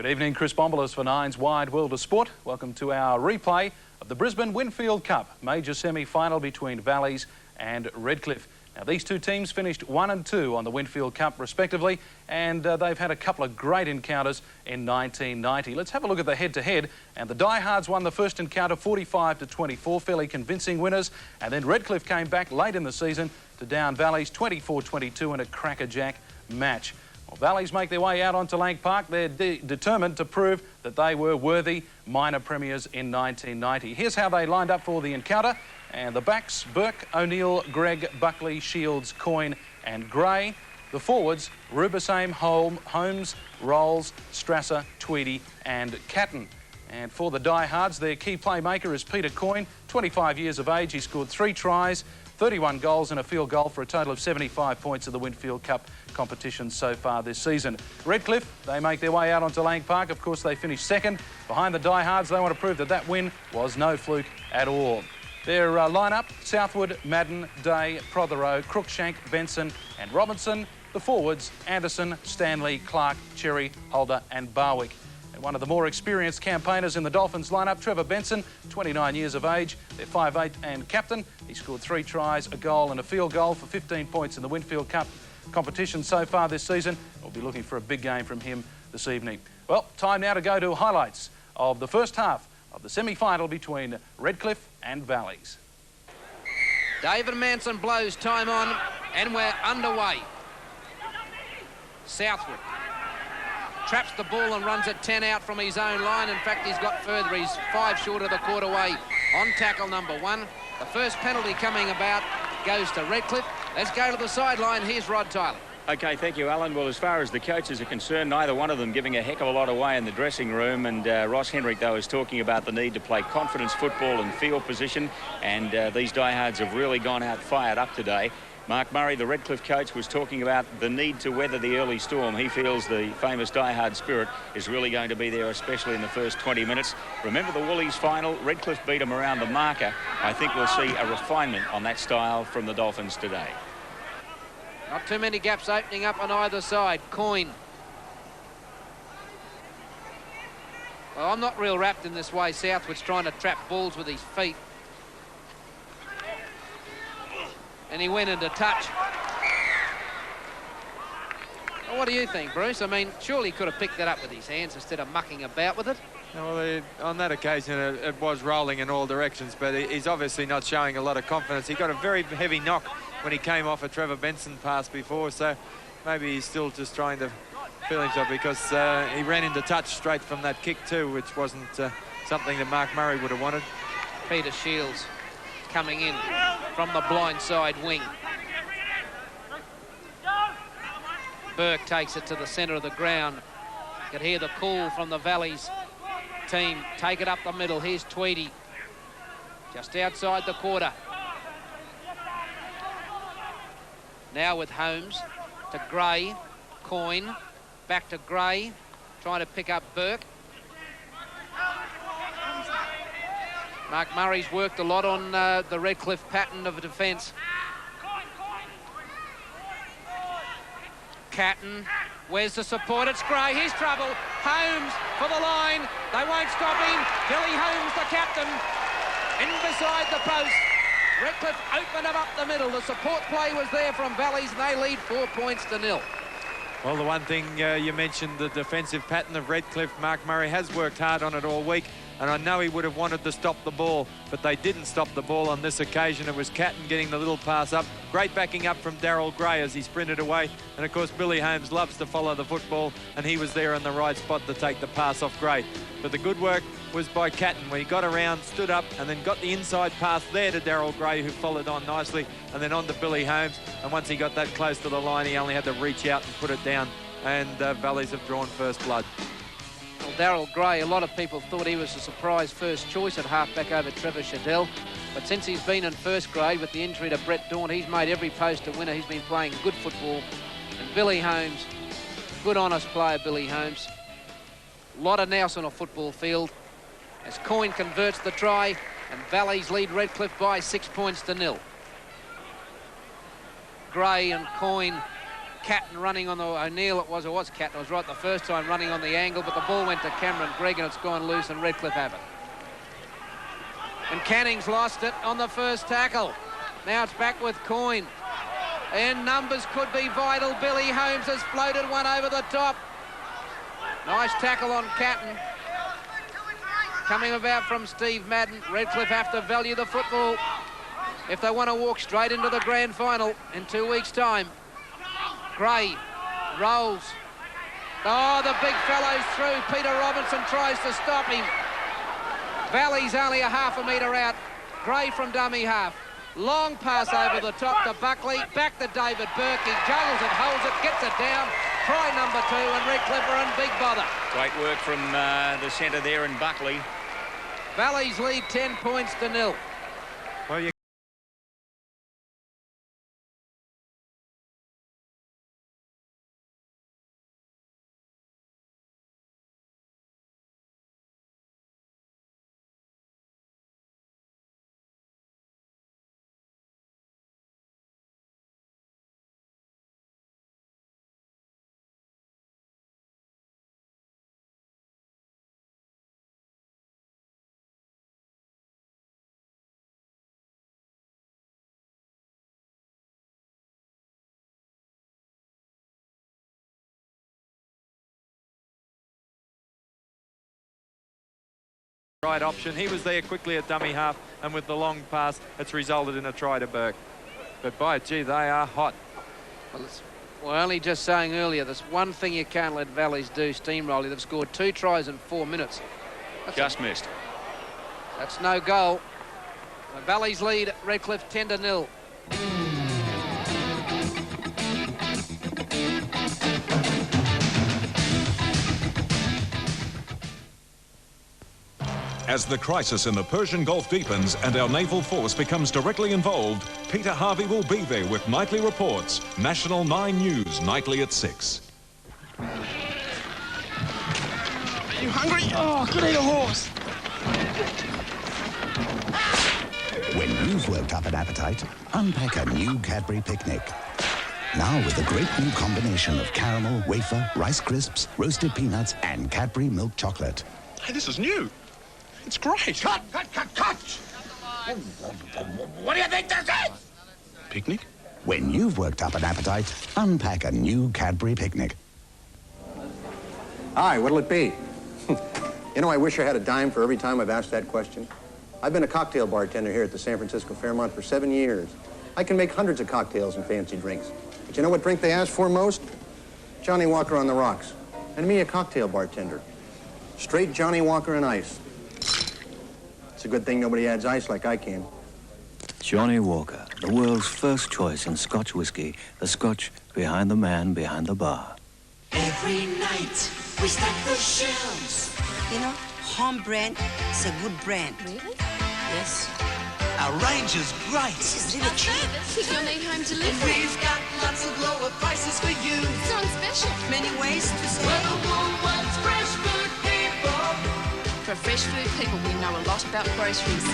Good evening, Chris Bombolas for Nine's Wide World of Sport. Welcome to our replay of the Brisbane Winfield Cup, major semi-final between Valleys and Redcliffe. Now, these two teams finished 1 and 2 on the Winfield Cup respectively, and they've had a couple of great encounters in 1990. Let's have a look at the head-to-head, and the diehards won the first encounter 45-24, fairly convincing winners, and then Redcliffe came back late in the season to down Valleys 24-22 in a crackerjack match. Well, Valleys make their way out onto Lang Park. They're determined to prove that they were worthy minor premiers in 1990. Here's how they lined up for the encounter. And the backs, Burke, O'Neill, Gregg, Buckley, Shields, Coyne and Gray. The forwards, Rubisame, Holmes, Rolls, Strasser, Tweedy and Catton. And for the diehards, their key playmaker is Peter Coyne, 25 years of age. He scored 3 tries, 31 goals and a field goal for a total of 75 points of the Winfield Cup competition so far this season. Redcliffe, they make their way out onto Lang Park. Of course, they finished second. Behind the diehards, they want to prove that that win was no fluke at all. Their lineup, Southwood, Madden, Day, Prothero, Cruikshank, Benson and Robinson. The forwards, Anderson, Stanley, Clark, Cherry, Holder and Barwick. And one of the more experienced campaigners in the Dolphins lineup, Trevor Benson, 29 years of age. They're 5'8" and captain. He scored 3 tries, a goal and a field goal for 15 points in the Winfield Cup competition so far this season. We'll be looking for a big game from him this evening. Well, time now to go to highlights of the first half of the semi-final between Redcliffe and Valleys. David Manson blows time on and we're underway. Southwood traps the ball and runs it 10 out from his own line. In fact, he's got further. He's 5 short of the quarter way on tackle number 1. The first penalty coming about goes to Redcliffe. Let's go to the sideline. Here's Rod Tyler. OK, thank you, Alan. Well, as far as the coaches are concerned, neither one of them giving a heck of a lot away in the dressing room. And Ross Henrik, though, is talking about the need to play confidence football and field position. And these diehards have really gone out fired up today. Mark Murray, the Redcliffe coach, was talking about the need to weather the early storm. He feels the famous diehard spirit is really going to be there, especially in the first 20 minutes. Remember the Woolies final? Redcliffe beat them around the marker. I think we'll see a refinement on that style from the Dolphins today. Not too many gaps opening up on either side. Coyne. Well, I'm not real wrapped in this way. Southwood's trying to trap balls with his feet. And he went into touch. Well, what do you think, Bruce? I mean, surely he could have picked that up with his hands instead of mucking about with it. Well, on that occasion, it was rolling in all directions, but he's obviously not showing a lot of confidence. He got a very heavy knock when he came off a Trevor Benson pass before, so maybe he's still just trying to feel himself, because he ran into touch straight from that kick too, which wasn't something that Mark Murray would have wanted. Peter Shields coming in from the blind side wing. Burke takes it to the centre of the ground. You could hear the call from the Valleys team. Take it up the middle. Here's Tweedy, just outside the quarter. Now with Holmes to Gray, Coyne, back to Gray, trying to pick up Burke. Mark Murray's worked a lot on the Redcliffe pattern of defence. Catton, where's the support? It's Gray, here's trouble. Holmes for the line. They won't stop him. Billy Holmes, the captain, in beside the post. Redcliffe opened him up the middle. The support play was there from Valleys, and they lead 4 points to 0. Well, the one thing you mentioned, the defensive pattern of Redcliffe, Mark Murray has worked hard on it all week, and I know he would have wanted to stop the ball, but they didn't stop the ball on this occasion. It was Catton getting the little pass up. Great backing up from Daryl Gray as he sprinted away, and of course Billy Holmes loves to follow the football, and he was there in the right spot to take the pass off Gray. But the good work was by Catton, where he got around, stood up, and then got the inside pass there to Daryl Gray, who followed on nicely, and then on to Billy Holmes. And once he got that close to the line, he only had to reach out and put it down, and Valleys have drawn first blood. Well, Daryl Gray, a lot of people thought he was a surprise first choice at halfback over Trevor Shadell, but since he's been in first grade with the injury to Brett Dawn, he's made every post a winner. He's been playing good football. And Billy Holmes, good honest player, Billy Holmes. A lot of nous on a football field as Coyne converts the try, and Valleys lead Redcliffe by 6 points to 0. Gray and Coyne Catton running on the O'Neill. It was Catton. It was right the first time running on the angle, but the ball went to Cameron Gregg and it's gone loose and Redcliffe have it. And Canning's lost it on the first tackle. Now it's back with Coyne. And numbers could be vital. Billy Holmes has floated one over the top. Nice tackle on Catton. Coming about from Steve Madden. Redcliffe have to value the football if they want to walk straight into the grand final in 2 weeks' time. Gray rolls. Oh, the big fellow's through. Peter Robinson tries to stop him. Valley's only a half a metre out. Gray from dummy half. Long pass over the top to Buckley. Back to David Burke. He juggles it, holds it, gets it down. Try number 2 and Redcliffe are in big bother. Great work from the centre there in Buckley. Valley's lead 10 points to 0. Well, you right option. He was there quickly at dummy half, and with the long pass, it's resulted in a try to Burke. But by gee, they are hot. Well, we're only just saying earlier, there's one thing you can't let Valleys do, steamroll. They've scored 2 tries in 4 minutes. Just missed. That's no goal. The Valleys lead Redcliffe 10-0. As the crisis in the Persian Gulf deepens and our naval force becomes directly involved, Peter Harvey will be there with nightly reports. National 9 News, nightly at 6. Are you hungry? Oh, could eat a horse. When you've worked up an appetite, unpack a new Cadbury Picnic. Now with a great new combination of caramel, wafer, Rice Crisps, roasted peanuts, and Cadbury milk chocolate. Hey, this is new. It's great. Cut! What do you think this is? Picnic? When you've worked up an appetite, unpack a new Cadbury Picnic. Hi, what'll it be? You know, I wish I had a dime for every time I've asked that question. I've been a cocktail bartender here at the San Francisco Fairmont for 7 years. I can make hundreds of cocktails and fancy drinks. But you know what drink they ask for most? Johnny Walker on the rocks. And me, a cocktail bartender. Straight Johnny Walker and ice. It's a good thing nobody adds ice like I can. Johnny Walker, the world's first choice in Scotch whiskey, the Scotch behind the man behind the bar. Every night we stack the shelves. You know, home brand is a good brand. Really? Yes. Our range is great. This is really cheap. If you'll need home delivery. We've got lots of lower prices for you. It's on special. Many ways to say. We're the Woolworths fresh food people. For fresh food people, we know a lot about groceries.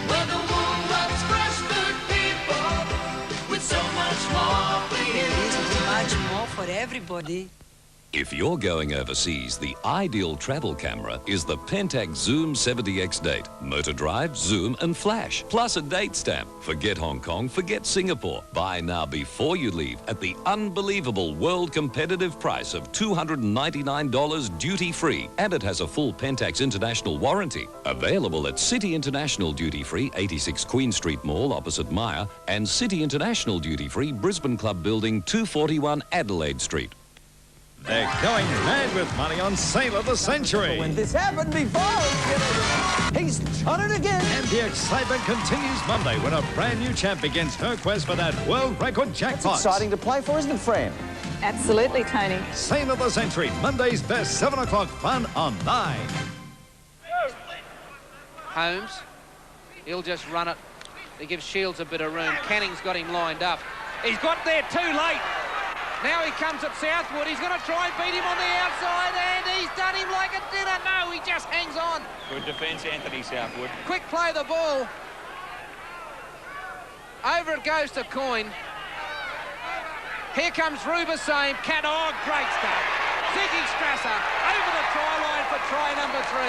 We're the Woolworths fresh food people. With so much more for you. There is much more for everybody. If you're going overseas, the ideal travel camera is the Pentax Zoom 70X Date. Motor drive, zoom and flash, plus a date stamp. Forget Hong Kong, forget Singapore. Buy now before you leave at the unbelievable world competitive price of $299 duty-free. And it has a full Pentax International warranty. Available at City International Duty Free, 86 Queen Street Mall opposite Myer, and City International Duty Free, Brisbane Club Building, 241 Adelaide Street. They're going mad with money on Sale of the Century. When this happened before, he's done it again. And the excitement continues Monday when a brand new champ begins her quest for that world record jackpot. It's exciting to play for, isn't it, Fran? Absolutely, Tony. Sale of the Century, Monday's best 7 o'clock fun on 9. Holmes, he'll just run it. He gives Shields a bit of room. Canning's got him lined up. He's got there too late. Now he comes at Southwood. He's going to try and beat him on the outside, and he's done him like a dinner. No, he just hangs on. Good defence, Anthony Southwood. Quick play the ball. Over it goes to Coyne. Here comes Rubasame. Oh, great start. Ziggy Strasser over the try line for try number 3.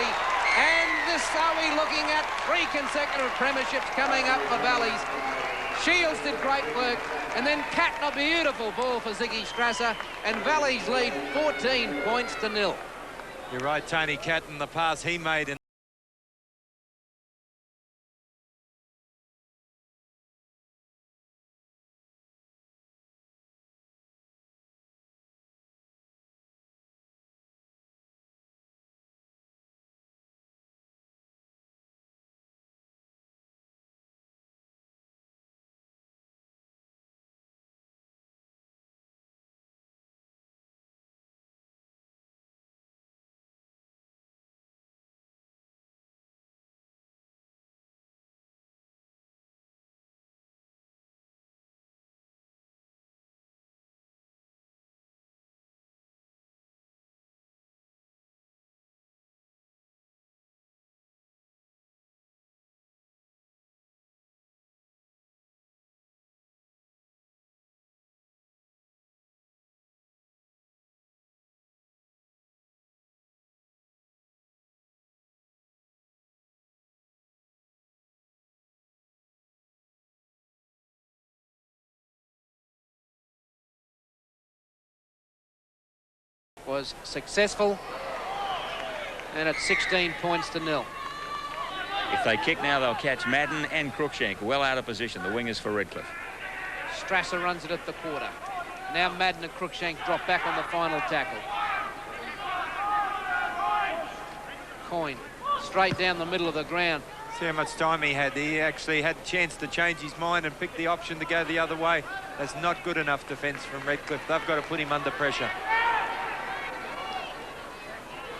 And this are we looking at 3 consecutive premierships coming up for Valleys. Shields did great work. And then Catton, a beautiful ball for Ziggy Strasser. And Valleys lead 14 points to 0. You're right, Tony Catton, the pass he made in was successful, and it's 16 points to 0. If they kick now, they'll catch Madden and Cruikshank well out of position, the wingers for Redcliffe. Strasser runs it at the quarter. Now Madden and Cruikshank drop back on the final tackle. Coyne straight down the middle of the ground. See how much time he had. He actually had a chance to change his mind and pick the option to go the other way. That's not good enough defence from Redcliffe. They've got to put him under pressure.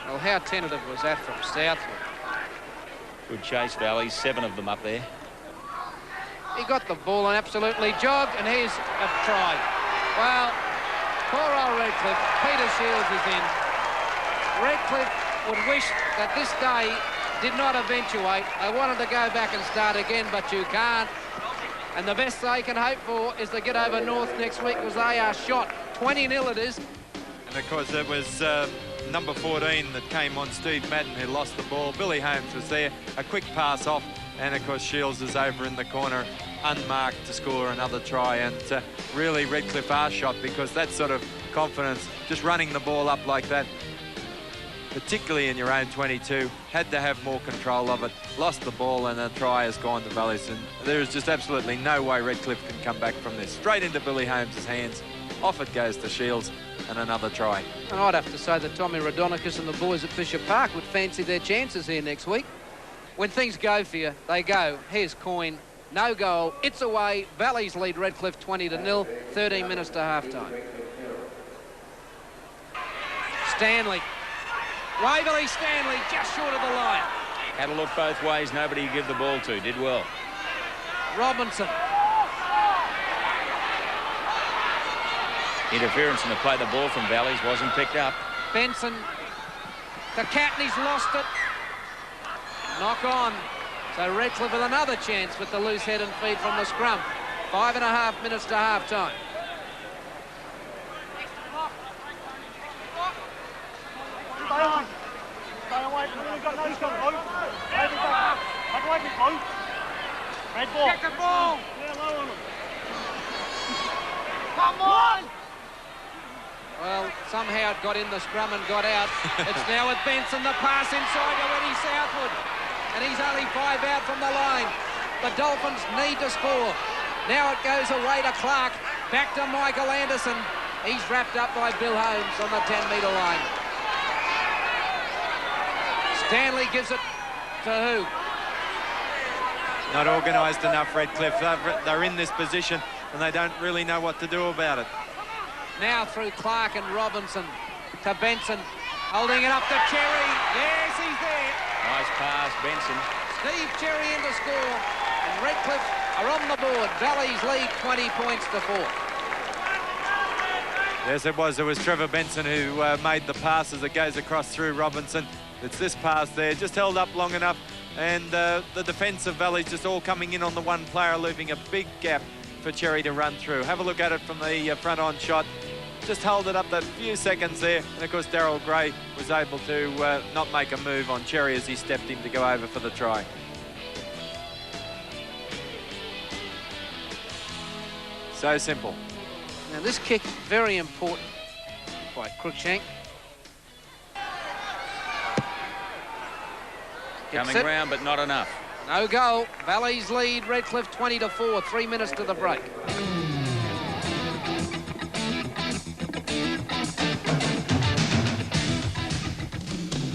Well, how tentative was that from Southwood? Good chase, Valley. 7 of them up there. He got the ball and absolutely jogged, and here's a try. Well, poor old Redcliffe. Peter Shields is in. Redcliffe would wish that this day did not eventuate. They wanted to go back and start again, but you can't. And the best they can hope for is to get over North next week, because they are shot. 20-0 it is. And of course it was number 14 that came on, Steve Madden, who lost the ball. Billy Holmes was there, a quick pass off, and of course Shields is over in the corner unmarked to score another try. And really Redcliffe are shot, because that sort of confidence, just running the ball up like that, particularly in your own 22, had to have more control of it, lost the ball, and a try has gone to Valleys. And there is just absolutely no way Redcliffe can come back from this. Straight into Billy Holmes' hands, off it goes to Shields, and another try. And I'd have to say that Tommy Rodonicus and the boys at Fisher Park would fancy their chances here next week. When things go for you, they go. Here's Coyne, no goal, it's away. Valleys lead Redcliffe 20-0, 13 minutes to half-time. Stanley. Waverley Stanley just short of the line. Had a look both ways, nobody to give the ball to, did well. Robinson. Interference in the play, the ball from Valleys wasn't picked up. Benson to Catton, he's lost it. Knock on. So Redcliffe with another chance with the loose head and feet from the scrum. 5.5 minutes to half-time. Get the ball! Come on! Well, somehow it got in the scrum and got out. It's now with Benson, the pass inside to Eddie Southwood. And he's only 5 out from the line. The Dolphins need to score. Now it goes away to Clark. Back to Michael Anderson. He's wrapped up by Bill Holmes on the 10-metre line. Stanley gives it to who? Not organised enough, Redcliffe. They're in this position and they don't really know what to do about it. Now through Clark and Robinson to Benson. Holding it up to Cherry. Yes, he's there. Nice pass, Benson. Steve Cherry in to score. And Redcliffe are on the board. Valleys lead 20 points to 4. Yes, it was. It was Trevor Benson who made the pass as it goes across through Robinson. It's this pass there, just held up long enough. And the defence of Valleys just all coming in on the one player, leaving a big gap for Cherry to run through. Have a look at it from the front-on shot. Just hold it up that few seconds there. And, of course, Daryl Gray was able to not make a move on Cherry as he stepped in to go over for the try. So simple. Now, this kick, very important by Cruikshank. Coming round, but not enough. No goal. Valleys lead Redcliffe 20-4, 3 minutes to the break.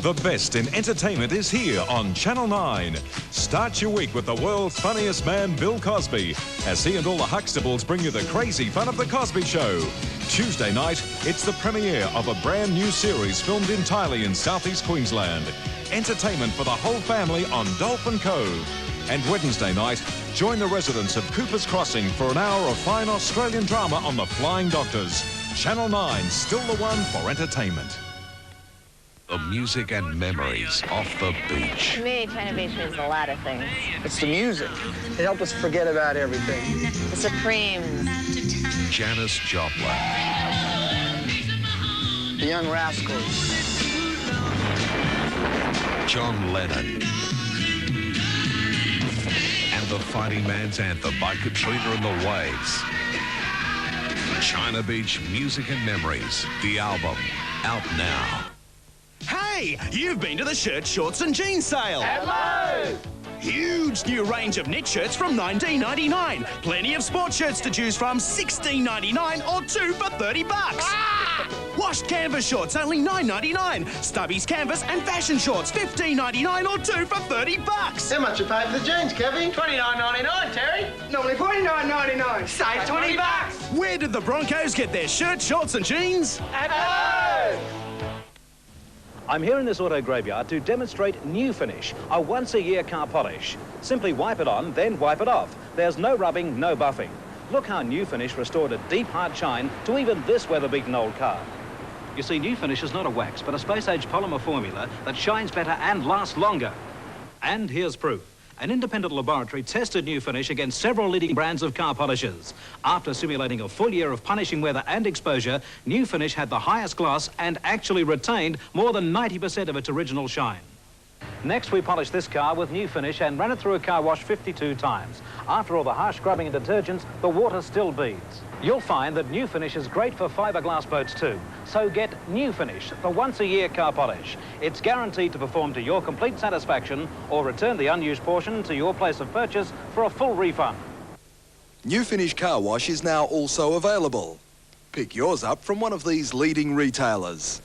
The best in entertainment is here on Channel 9. Start your week with the world's funniest man, Bill Cosby, as he and all the Huxtables bring you the crazy fun of The Cosby Show. Tuesday night, it's the premiere of a brand new series filmed entirely in southeast Queensland. Entertainment for the whole family on Dolphin Cove. And Wednesday night, join the residents of Cooper's Crossing for an hour of fine Australian drama on The Flying Doctors. Channel 9, still the one for entertainment. The music and memories off the beach. To me, China Beach means a lot of things. It's the music. It helped us forget about everything. The Supremes. Janis Joplin. The Young Rascals. John Lennon. And the Fighting Man's Anthem by Katrina and the Waves. China Beach Music and Memories. The album. Out now. Hey, you've been to the shirt, shorts and jeans sale. Hello! Huge new range of knit shirts from $19.99. Plenty of sports shirts to choose from, $16.99 or 2 for $30. Ah! Washed canvas shorts, only $9.99. Stubbies canvas and fashion shorts, $15.99 or 2 for $30. How much you pay for the jeans, Kevin? $29.99, Terry. Normally $49.99. Save $20. Where did the Broncos get their shirts, shorts and jeans? Hello! I'm here in this auto graveyard to demonstrate New Finish, a once-a-year car polish. Simply wipe it on, then wipe it off. There's no rubbing, no buffing. Look how New Finish restored a deep, hard shine to even this weather-beaten old car. You see, New Finish is not a wax, but a space-age polymer formula that shines better and lasts longer. And here's proof. An independent laboratory tested New Finish against several leading brands of car polishers. After simulating a full year of punishing weather and exposure, New Finish had the highest gloss and actually retained more than 90% of its original shine. Next, we polished this car with New Finish and ran it through a car wash 52 times. After all the harsh scrubbing and detergents, the water still beads. You'll find that New Finish is great for fiberglass boats too. So get New Finish, the once-a-year car polish. It's guaranteed to perform to your complete satisfaction or return the unused portion to your place of purchase for a full refund. New Finish Car Wash is now also available. Pick yours up from one of these leading retailers.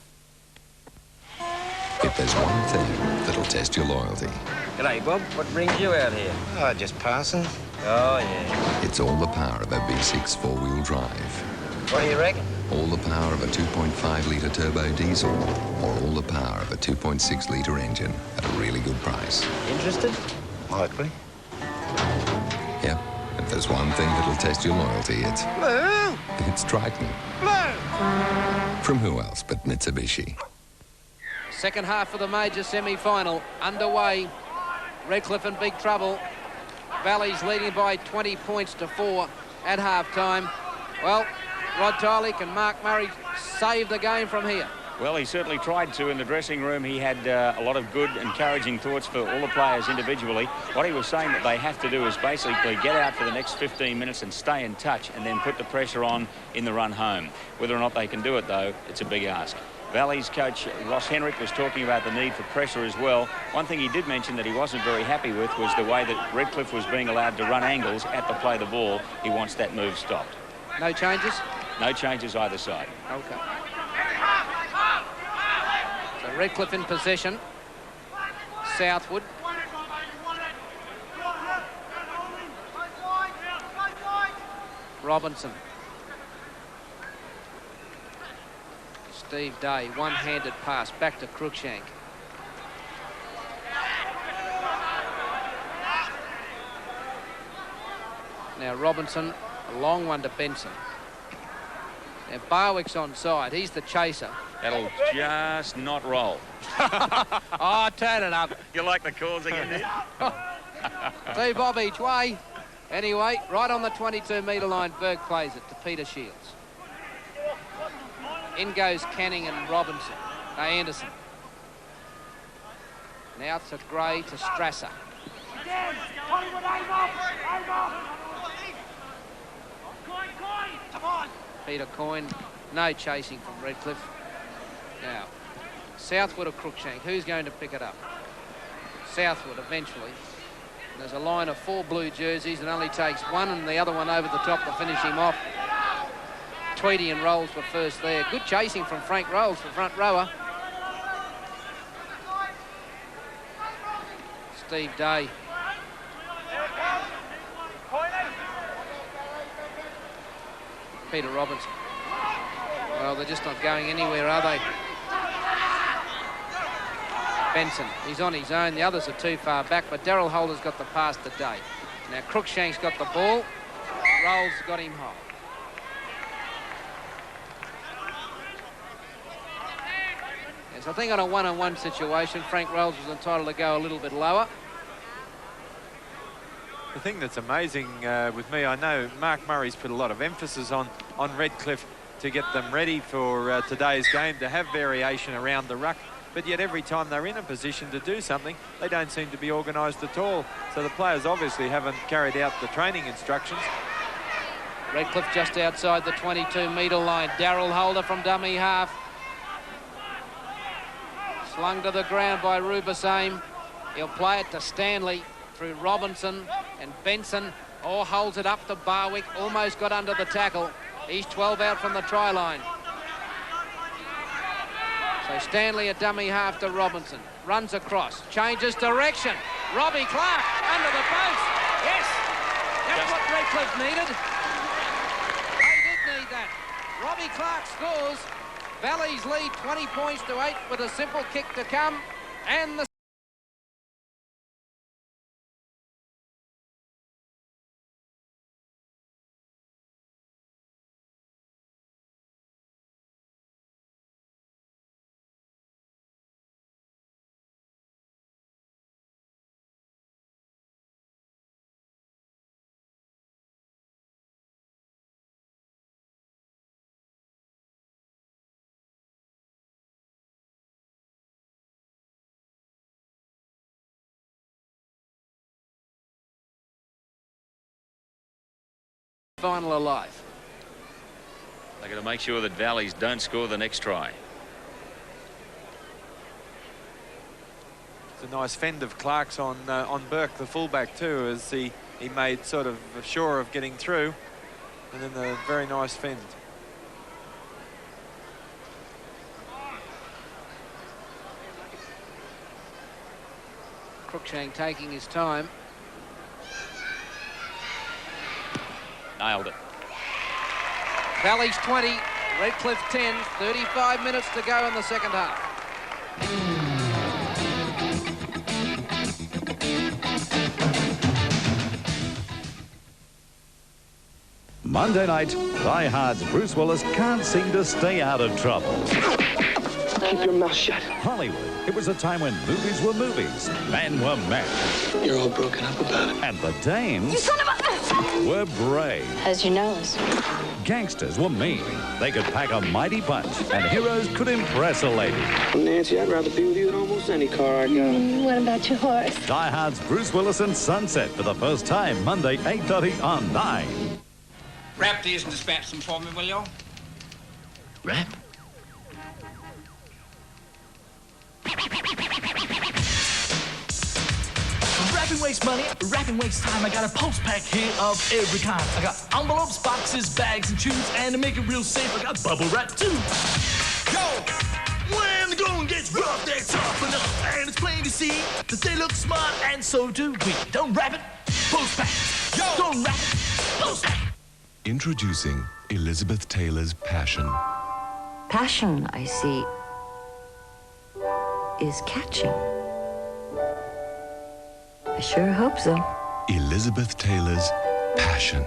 If there's one thing that'll test your loyalty, G'day, Bob. What brings you out here? Oh, just passing. Oh, yeah. it's all the power of a V6 four-wheel drive. What do you reckon? All the power of a 2.5-litre turbo diesel, or all the power of a 2.6-litre engine at a really good price. Interested? Likely. Yep. If there's one thing that'll test your loyalty, it's Triton. From who else but Mitsubishi? Second half of the major semi-final underway. Redcliffe in big trouble. Valleys leading by 20 points to 4 at half-time. Well, Rod Tylick and Mark Murray saved the game from here. Well, he certainly tried to in the dressing room. He had a lot of good, encouraging thoughts for all the players individually. What he was saying that they have to do is basically get out for the next 15 minutes and stay in touch and then put the pressure on in the run home. Whether or not they can do it, though, it's a big ask. Valley's coach, Ross Henrik, was talking about the need for pressure as well. One thing he did mention that he wasn't very happy with was the way that Redcliffe was being allowed to run angles at the play of the ball. He wants that move stopped. No changes? No changes either side. Okay. So Redcliffe in possession. Southwood. Robinson. Steve Day, one-handed pass back to Cruikshank. Now Robinson, a long one to Benson. Now Barwick's onside, he's the chaser. That'll just not roll. Oh, turn it up. You like the calls again, do you? 2 bob each way. Anyway, right on the 22-metre line, Berg plays it to Peter Shields. In goes Canning and Anderson. Now to Gray to Strasser. Peter Coyne, no chasing from Redcliffe. Now, Southwood or Cruikshank, who's going to pick it up? Southwood eventually. And there's a line of 4 blue jerseys and only takes one and the other one over the top to finish him off. Tweedy and Rolls were first there. Good chasing from Frank Rolls, the front rower. Steve Day. Peter Robinson. Well, they're just not going anywhere, are they? Benson, he's on his own. The others are too far back, but Darryl Holder's got the pass today. Now Cruikshank's got the ball. Rolls got him high. Yes, I think on a one-on-one situation, Frank Rolls was entitled to go a little bit lower. The thing that's amazing with me, I know Mark Murray's put a lot of emphasis on Redcliffe to get them ready for today's game, to have variation around the ruck, but yet every time they're in a position to do something, they don't seem to be organised at all. So the players obviously haven't carried out the training instructions. Redcliffe just outside the 22-metre line. Darryl Holder from dummy half. Slung to the ground by Rubasame. He'll play it to Stanley through Robinson and Benson. Oh, holds it up to Barwick. Almost got under the tackle. He's 12 out from the try line. So Stanley a dummy half to Robinson. Runs across. Changes direction. Robbie Clark under the post. Yes, that's what Redcliffe needed. They did need that. Robbie Clark scores. Valley's lead 20 points to 8 with a simple kick to come. And the final alive. They're going to make sure that Valleys don't score the next try. It's a nice fend of Clark's on Burke, the fullback, too, as he made sort of sure of getting through. And then a very nice fend. Cruikshank taking his time. Nailed it. Valley's 20, Redcliffe 10, 35 minutes to go in the second half. Monday night, diehards Bruce Willis can't seem to stay out of trouble. Keep your mouth shut. Hollywood. It was a time when movies were movies, men were men. You're all broken up about it. And the dames You son of a... were brave. How's your nose? Gangsters were mean. They could pack a mighty punch, and heroes could impress a lady. Well, Nancy, I'd rather be with you in almost any car I got. What about your horse? Diehards Bruce Willis and Sunset for the first time, Monday, 8:30 on 9. Wrap these and dispatch them for me, will you? Rap? Rapping wastes money, rapping wastes time. I got a pulse pack here of every kind. I got envelopes, boxes, bags, and tubes. And to make it real safe, I got bubble wrap too. Yo, when the going gets rough, they're tough enough. And it's plain to see that they look smart, and so do we. Don't rap it, pulse pack. Yo, don't rap it, pulse pack. Introducing Elizabeth Taylor's Passion. Passion, I see, is catching. I sure hope so. Elizabeth Taylor's Passion.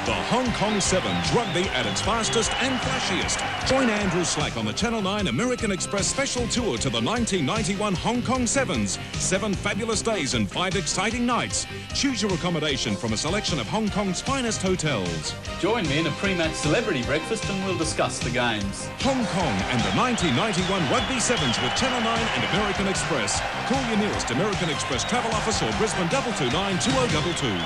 The Hong Kong Sevens, rugby at its fastest and flashiest. Join Andrew Slack on the Channel 9 American Express special tour to the 1991 Hong Kong Sevens. 7 fabulous days and 5 exciting nights. Choose your accommodation from a selection of Hong Kong's finest hotels. Join me in a pre-match celebrity breakfast and we'll discuss the games. Hong Kong and the 1991 Rugby Sevens with Channel 9 and American Express. Call your nearest American Express travel office or Brisbane 229 2022.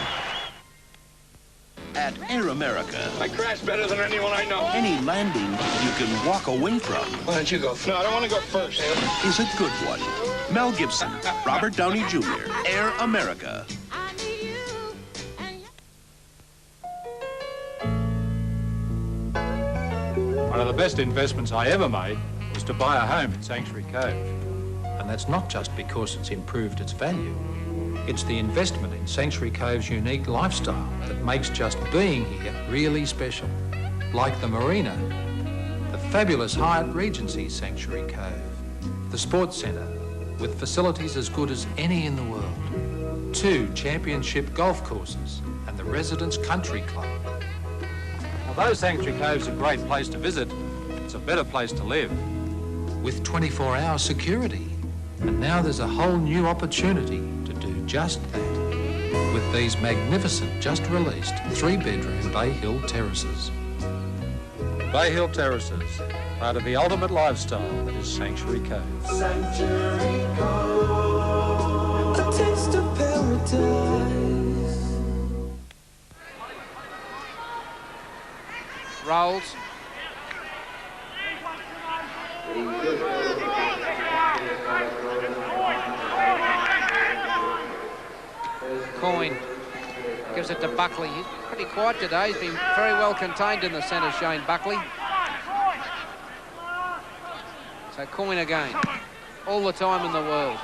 At Air America, I crash better than anyone I know. any landing you can walk away from Why don't you go? No, I don't want to go first. is a good one. Mel Gibson, Robert Downey Jr., Air America. One of the best investments I ever made was to buy a home in Sanctuary Cove. And that's not just because it's improved its value. It's the investment in Sanctuary Cove's unique lifestyle that makes just being here really special. Like the marina, the fabulous Hyatt Regency Sanctuary Cove, the sports centre with facilities as good as any in the world, 2 championship golf courses and the Residence Country Club. Although Sanctuary Cove's a great place to visit, it's a better place to live. With 24-hour security. And now there's a whole new opportunity to do just that with these magnificent, just released 3-bedroom Bay Hill terraces. Bay Hill Terraces, part of the ultimate lifestyle that is Sanctuary Cove. Sanctuary Cove, a taste of paradise. Rolls. Coyne gives it to Buckley. He's pretty quiet today. He's been very well contained in the centre, Shane Buckley. So Coyne again. All the time in the world.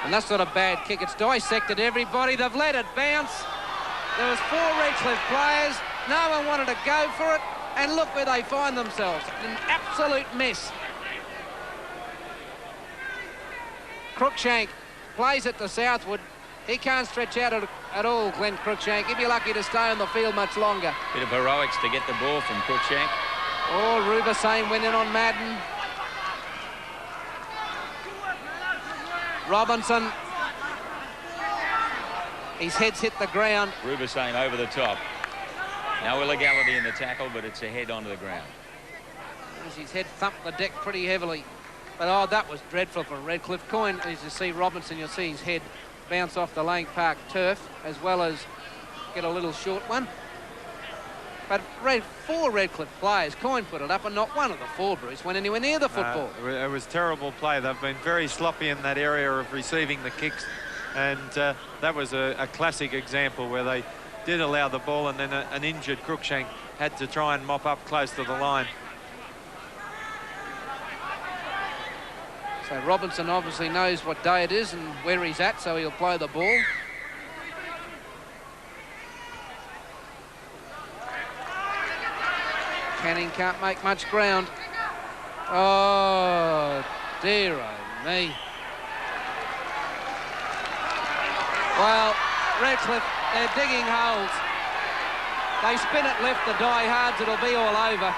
And that's not a bad kick. It's dissected everybody. They've let it bounce. There was 4 Redcliffe players. No one wanted to go for it. And look where they find themselves. An absolute mess. Cruikshank plays it to Southwood. He can't stretch out at all, Glenn Cruikshank. He'd be lucky to stay on the field much longer. Bit of heroics to get the ball from Cruikshank. Oh, Rubasane went in on Madden. Robinson. His head's hit the ground. Rubasane over the top. No illegality in the tackle, but it's a head onto the ground. His head thumped the deck pretty heavily. But, oh, that was dreadful for Redcliffe. Coyne, as you see Robinson, you'll see his head bounce off the Lang Park turf, as well as get a little short one. But 4 Redcliffe players, Coyne put it up, and not one of the 4, Bruce, went anywhere near the football. It was terrible play. They've been very sloppy in that area of receiving the kicks, and that was a classic example where they did allow the ball, and then an injured Cruikshank had to try and mop up close to the line. So Robinson obviously knows what day it is and where he's at, so he'll play the ball. Canning can't make much ground. Oh, dear oh me. Well, Redcliffe, they're digging holes. They spin it left, the diehards, it'll be all over.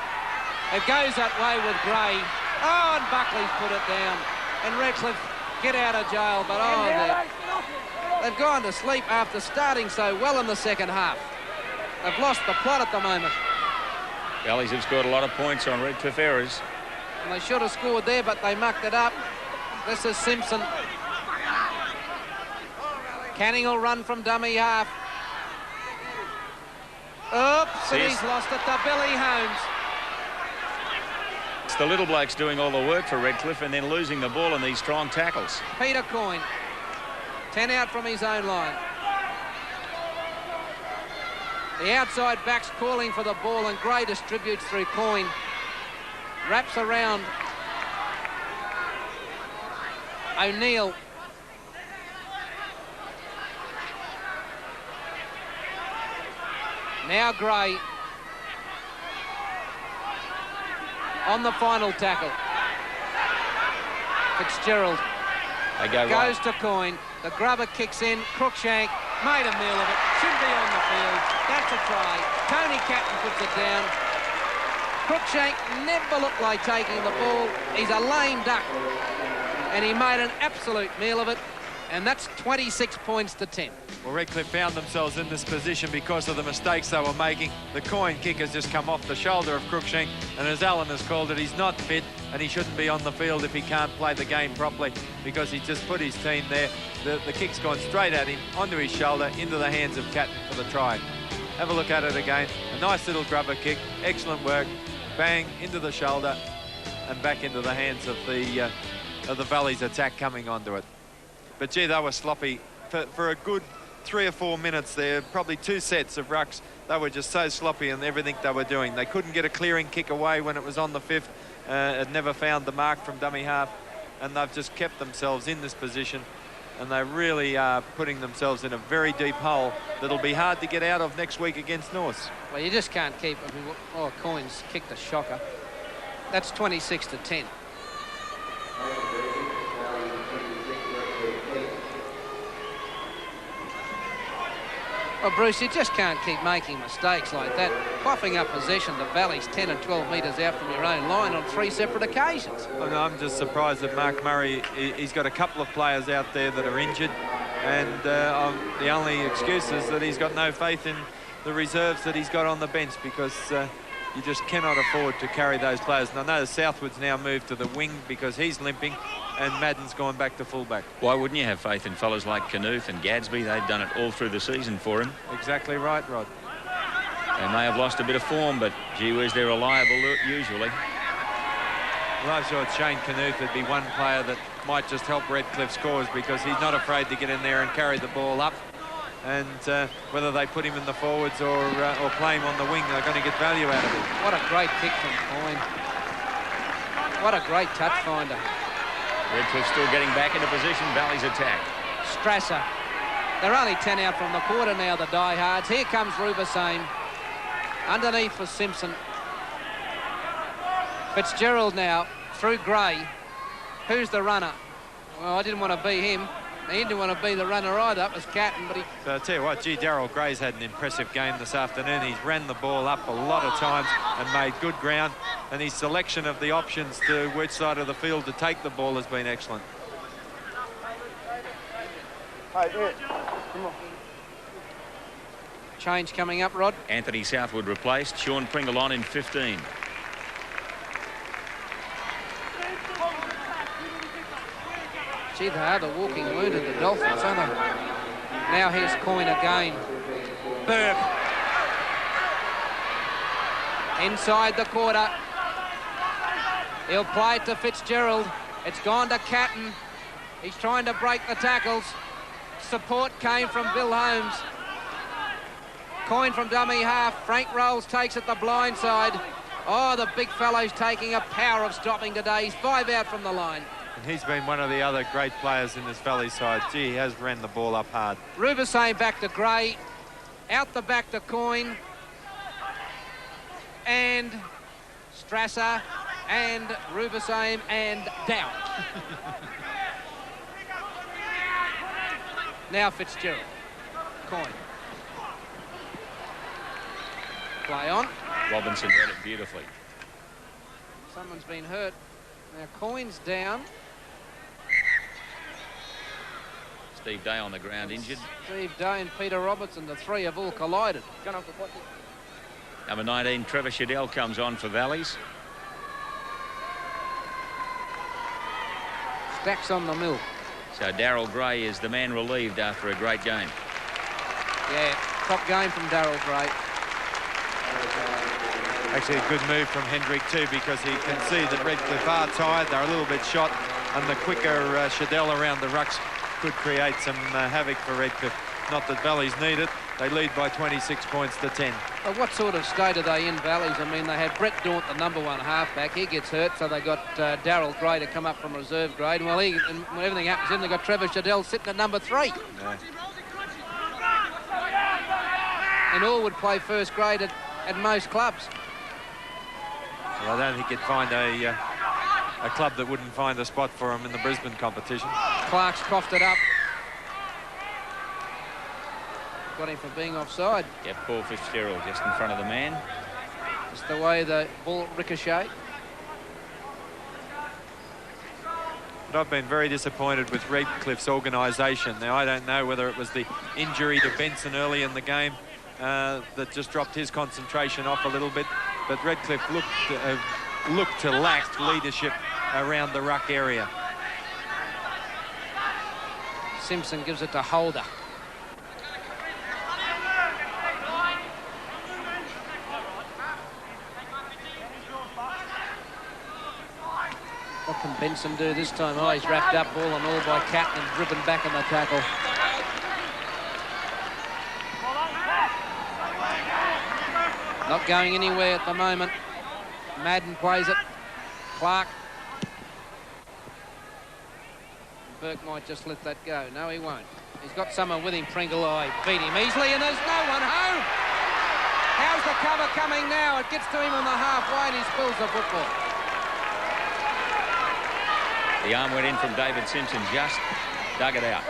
It goes that way with Gray. Oh, and Buckley's put it down. And Redcliffe get out of jail, but they've gone to sleep after starting so well in the second half. They've lost the plot at the moment. Galleys have scored a lot of points on Redcliffe errors. And they should have scored there, but they mucked it up. This is Simpson. Canning will run from dummy half. Oops, and he's lost it to Billy Holmes. It's the little blokes doing all the work for Redcliffe and then losing the ball in these strong tackles. Peter Coyne, 10 out from his own line. The outside back's calling for the ball, and Gray distributes through Coyne. Wraps around O'Neill. Now Gray on the final tackle. Fitzgerald they go goes right to Coyne. The grubber kicks in. Cruikshank Made a meal of it. Shouldn't be on the field. That's a try. Tony Catton puts it down. Cruikshank never looked like taking the ball. He's a lame duck. And he made an absolute meal of it. And that's 26 points to 10. Well, Redcliffe found themselves in this position because of the mistakes they were making. The coin kick has just come off the shoulder of Cruikshank, and as Alan has called it, he's not fit, and he shouldn't be on the field if he can't play the game properly, because he just put his team there. The kick's gone straight at him, onto his shoulder, into the hands of Catton for the try. Have a look at it again. A nice little grubber kick. Excellent work. Bang, into the shoulder, and back into the hands of the Valley's attack coming onto it. But gee, they were sloppy for a good 3 or 4 minutes there, probably 2 sets of rucks. They were just so sloppy in everything they were doing. They couldn't get a clearing kick away when it was on the 5th. It never found the mark from dummy half, and they've just kept themselves in this position, and they really are putting themselves in a very deep hole that'll be hard to get out of next week against Norths. Well, you just can't keep it. Oh, Coyne's kicked a shocker. That's 26 to 10. Well, Bruce, you just can't keep making mistakes like that. Coughing up possession, the Valley's 10 and 12 metres out from your own line on 3 separate occasions. I'm just surprised that Mark Murray, he's got a couple of players out there that are injured, and the only excuse is that he's got no faith in the reserves that he's got on the bench, because you just cannot afford to carry those players. And I know Southwood's now moved to the wing because he's limping, and Madden's gone back to fullback. Why wouldn't you have faith in fellas like Knuth and Gadsby? They've done it all through the season for him. Exactly right, Rod. They may have lost a bit of form, but gee whiz, they're reliable usually. Well, I thought Shane Knuth would be one player that might just help Redcliffe's cause, because he's not afraid to get in there and carry the ball up. And whether they put him in the forwards or play him on the wing, they're going to get value out of him. What a great kick from Coyne. What a great touch finder. Redcliffe still getting back into position. Valley's attack. Strasser. They're only 10 out from the quarter now, the diehards. Here comes Rubasane. Underneath for Simpson. Fitzgerald now through Gray. Who's the runner? Well, I didn't want to be him. He didn't want to be the runner either. It was Catton, but he... So I tell you what, gee, Daryl Gray's had an impressive game this afternoon. He's ran the ball up a lot of times and made good ground, and his selection of the options to which side of the field to take the ball has been excellent. Come on. Change coming up, Rod. Anthony Southwood replaced. Sean Pringle on in 15. Gee, they are the walking wounded, the Dolphins, aren't they? Now here's Coyne again. Burke. Inside the quarter. He'll play it to Fitzgerald. It's gone to Catton. He's trying to break the tackles. Support came from Bill Holmes. Coyne from dummy half. Frank Rolls takes it the blind side. Oh, the big fellow's taking a power of stopping today. He's 5 out from the line. And he's been one of the other great players in this Valley side. Gee, he has ran the ball up hard. Rubasane back to Gray. Out the back to Coyne. And Strasser. And Rubasane. And down. Now Fitzgerald. Coyne. Play on. Robinson read it beautifully. Someone's been hurt. Now Coyne's down. Steve Day on the ground injured. Steve Day and Peter Robertson, the three have all collided. Number 19, Trevor Shadell comes on for Valleys. Stacks on the mill. So Darryl Gray is the man relieved after a great game. Yeah, top game from Darryl Gray. Actually a good move from Hendrick too, because he can see that Redcliffe are tired. They're a little bit shot, and the quicker Shadell around the rucks could create some havoc for Redcliffe. Not that Valleys need it. They lead by 26 points to 10. Well, what sort of state are they in, Valleys? I mean, they had Brett Daunt, the number 1 halfback. He gets hurt, so they got Darryl Gray to come up from reserve grade. Well, when everything happens to him, they got Trevor Shadell sitting at number 3. Yeah. And all would play first grade at most clubs. Well, I don't think you'd find a club that wouldn't find a spot for him in the Brisbane competition. Clark's coughed it up. got him for being offside. Yep, Paul Fitzgerald just in front of the man. Just the way the ball ricocheted. But I've been very disappointed with Redcliffe's organisation. Now, I don't know whether it was the injury to Benson early in the game that just dropped his concentration off a little bit, but Redcliffe looked to lack leadership around the ruck area. Simpson gives it to Holder. What can Benson do this time? Oh, he's wrapped up ball and all by Catton and driven back in the tackle. Not going anywhere at the moment. Madden plays it. Clark. Burke might just let that go. No, he won't. He's got someone with him. Pringle, beat him easily, and there's no one home. How's the cover coming now? It gets to him on the halfway and he spills the football. The arm went in from David Simpson, just dug it out.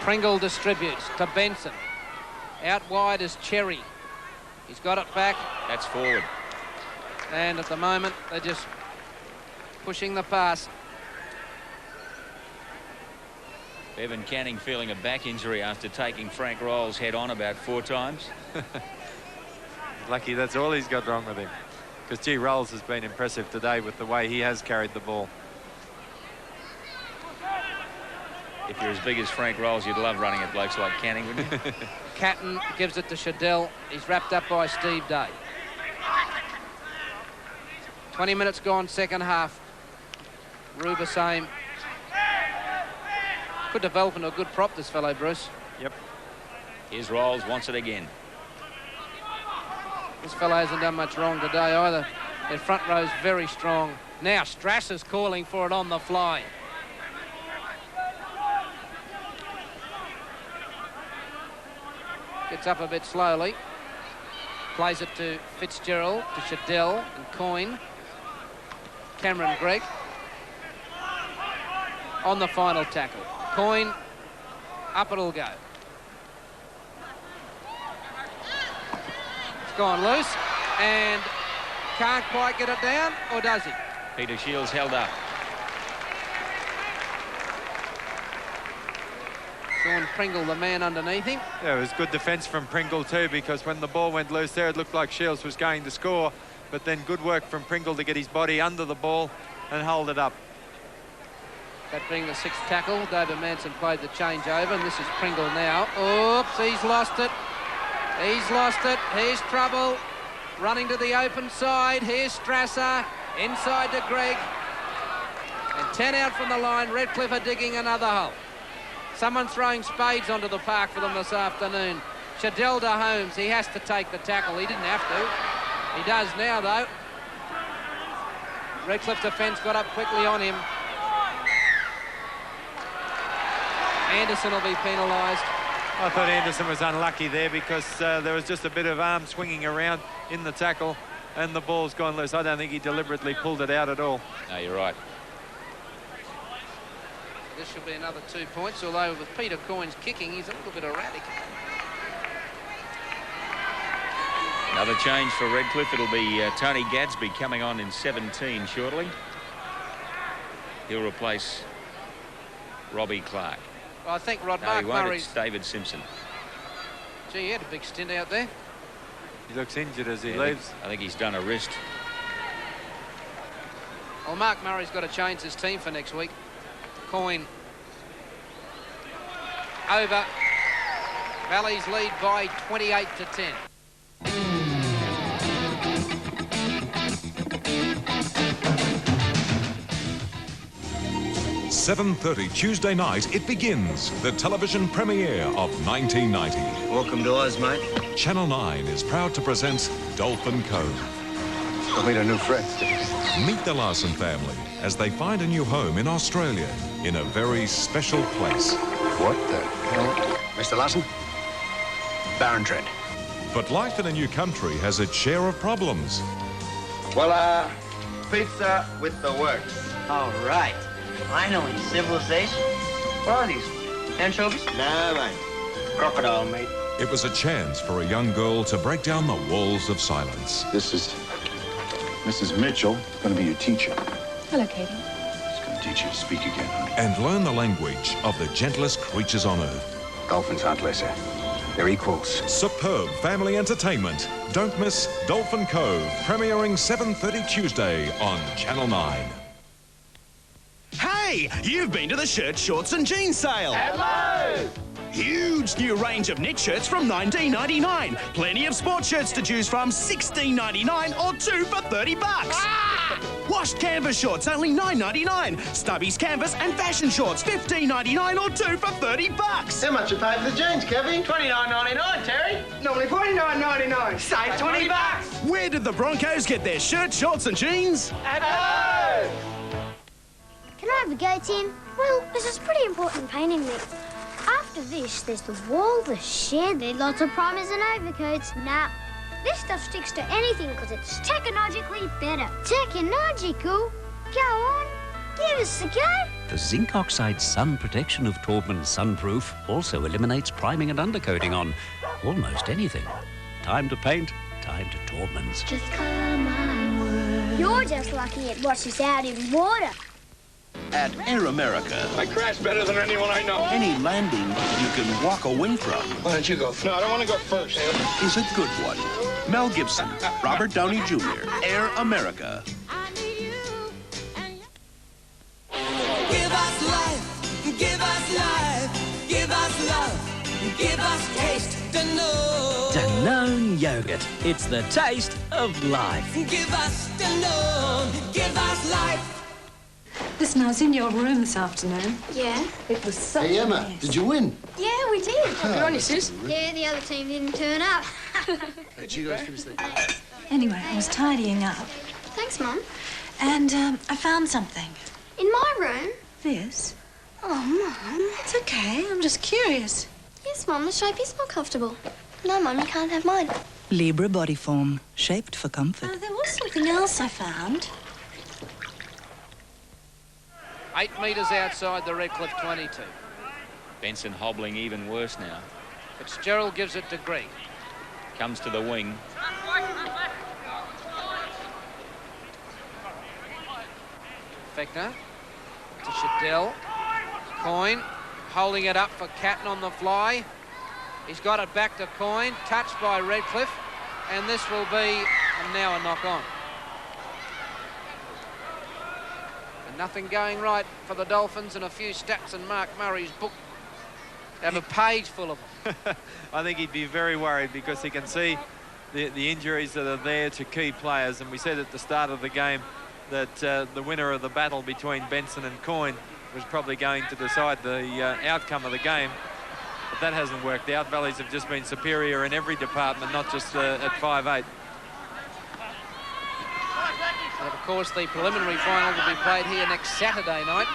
Pringle distributes to Benson. Out wide is Cherry. He's got it back. That's forward. And at the moment, they're just pushing the pass. Bevan Canning feeling a back injury after taking Frank Rolls head on about 4 times. Lucky that's all he's got wrong with him. Because, gee, Rolls has been impressive today with the way he has carried the ball. If you're as big as Frank Rolls, you'd love running at blokes like Canning, wouldn't you? Catton gives it to Shadell. He's wrapped up by Steve Day. 20 minutes gone, second half. Ruba same. Could develop into a good prop, this fellow, Bruce. Yep. Here's Rolls, wants it again. This fellow hasn't done much wrong today either. Their front row's very strong. Now Strass is calling for it on the fly. Gets up a bit slowly. Plays it to Fitzgerald, to Shadell and Coyne. Cameron Gregg. On the final tackle. Coyne, up it'll go. It's gone loose and can't quite get it down, or does he? Peter Shields held up. Sean Pringle, the man underneath him. Yeah, it was good defence from Pringle too, because when the ball went loose there, it looked like Shields was going to score, but then good work from Pringle to get his body under the ball and hold it up. That being the 6th tackle, David Manson played the changeover, and this is Pringle now. Oops, he's lost it. He's lost it. Here's trouble. Running to the open side. Here's Strasser. Inside to Gregg. And 10 out from the line. Redcliffe are digging another hole. Someone throwing spades onto the park for them this afternoon. Shadell to Holmes. He has to take the tackle. He didn't have to. He does now, though. Redcliffe defence got up quickly on him. Anderson will be penalised. I thought Anderson was unlucky there because there was just a bit of arm swinging around in the tackle and the ball's gone loose. I don't think he deliberately pulled it out at all. No, you're right. This should be another 2 points, although with Peter Coyne's kicking, he's a little bit erratic. Another change for Redcliffe. It'll be Tony Gadsby coming on in 17 shortly. He'll replace Robbie Clark. Well, I think Mark he won't. Murray's... It's David Simpson. Gee, he had a big stint out there. He looks injured as he leaves. I think he's done a wrist. Well, Mark Murray's got to change his team for next week. Coyne over. Valley's lead by 28 to 10. 7:30 Tuesday night, it begins. The television premiere of 1990. Welcome to Oz, mate. Channel 9 is proud to present Dolphin Cove. I'll meet a new friend. Meet the Larson family as they find a new home in Australia in a very special place. What the hell? Mr. Larson? Baron Trent. But life in a new country has its share of problems. Well, pizza with the works. All right. Finally, civilization. What are these? Anchovies? No, mate. Crocodile meat. It was a chance for a young girl to break down the walls of silence. This is Mrs. Mitchell, going to be your teacher. Hello, Katie. She's going to teach you to speak again, honey. And learn the language of the gentlest creatures on earth. Dolphins aren't lesser. They're equals. Superb family entertainment. Don't miss Dolphin Cove, premiering 7:30 Tuesday on Channel 9. Hey, you've been to the shirt, shorts and jeans sale. Hello! Huge new range of knit shirts from $19.99. Plenty of sport shirts to choose from, $16.99 or 2 for $30. Ah! Washed canvas shorts, only $9.99. Stubbies canvas and fashion shorts, $15.99 or 2 for $30. How much you pay for the jeans, Kevin? $29.99, Terry. Normally $49.99. Save 20 bucks. Where did the Broncos get their shirts, shorts and jeans? At home! Can I have a go, Tim? Well, this is pretty important painting mix. After this, there's the wall, the shed, there's lots of primers and overcoats. Nah, this stuff sticks to anything because it's technologically better. Technological? Go on, give us a go. The zinc oxide sun protection of Taubman's Sunproof also eliminates priming and undercoating on almost anything. Time to paint, time to Taubman's. Just come my way. You're just lucky it washes out in water. At Air America. I crash better than anyone I know. Any landing you can walk away from. Why don't you go? No, I don't want to go first. Is a good one. Mel Gibson, Robert Downey Jr., Air America. Give us life, give us life, give us love, give us taste. Danone. Danone yogurt. It's the taste of life. Give us Danone, give us life. Listen, I was in your room this afternoon. Yeah? It was such Hey, Emma, a mess. did you win? Yeah, we did. Good on you, sis. Yeah, the other team didn't turn up. Hey, you guys finish that. Anyway, I was tidying up. Thanks, Mum. And I found something. In my room? This? Oh, Mum. It's okay. I'm just curious. Yes, Mum, the shape is not comfortable. No, Mum, you can't have mine. Libra body form, shaped for comfort. There was something else I found. 8 metres outside the Redcliffe 22. Benson hobbling even worse now. Fitzgerald gives it to Greg. Comes to the wing. Fechner to Shadell. Coyne holding it up for Catton on the fly. He's got it back to Coyne, touched by Redcliffe, and this will be now a knock on. And nothing going right for the Dolphins, and a few stats in Mark Murray's book. Have a page full of them. I think he'd be very worried because he can see the injuries that are there to key players, and we said at the start of the game that the winner of the battle between Benson and Coyne was probably going to decide the outcome of the game. But that hasn't worked out. Valleys have just been superior in every department, not just at 5'8". And of course, the preliminary final will be played here next Saturday night,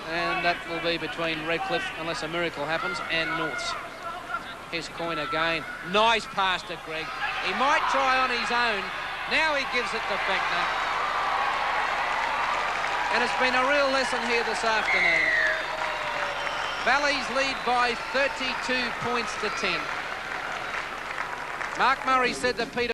and that will be between Redcliffe, unless a miracle happens, and Norths. Here's Coyne again. Nice pass to Greg. He might try on his own. Now he gives it to Fechner. And it's been a real lesson here this afternoon. Valleys lead by 32 points to 10. Mark Murray said to Peter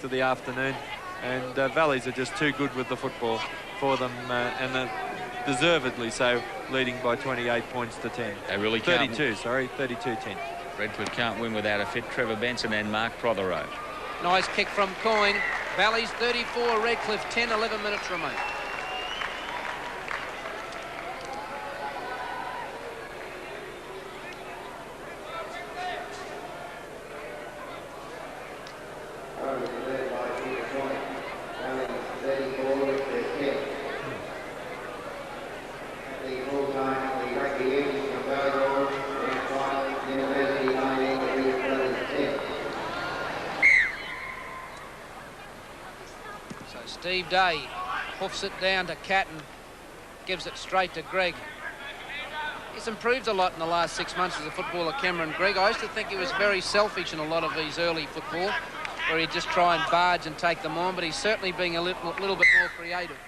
of the afternoon, and Valleys are just too good with the football for them, and deservedly so, leading by 28 points to 10. They really can't. 32-10. Redcliffe can't win without a fit Trevor Benson and Mark Prothero. Nice kick from Coyne. Valleys 34, Redcliffe 10, 11 minutes remain. Steve Day hoofs it down to Catton, gives it straight to Greg. He's improved a lot in the last 6 months as a footballer, Cameron Greg. I used to think he was very selfish in a lot of his early football, where he'd just try and barge and take them on, but he's certainly being a little bit more creative.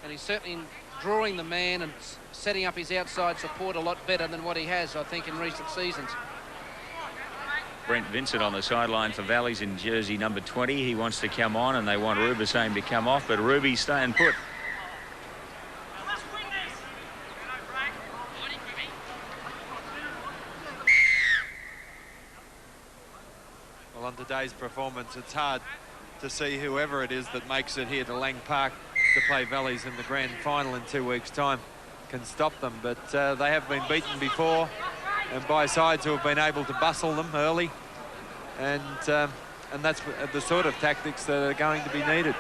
And he's certainly drawing the man and setting up his outside support a lot better than what he has, I think, in recent seasons. Brent Vincent on the sideline for Valleys in jersey number 20. He wants to come on, and they want Rubisame to come off, but Ruby's staying put. Well, on today's performance, it's hard to see whoever it is that makes it here to Lang Park to play Valleys in the grand final in 2 weeks' time can stop them, but they have been beaten before, and by sides who have been able to bustle them early, and that's the sort of tactics that are going to be needed.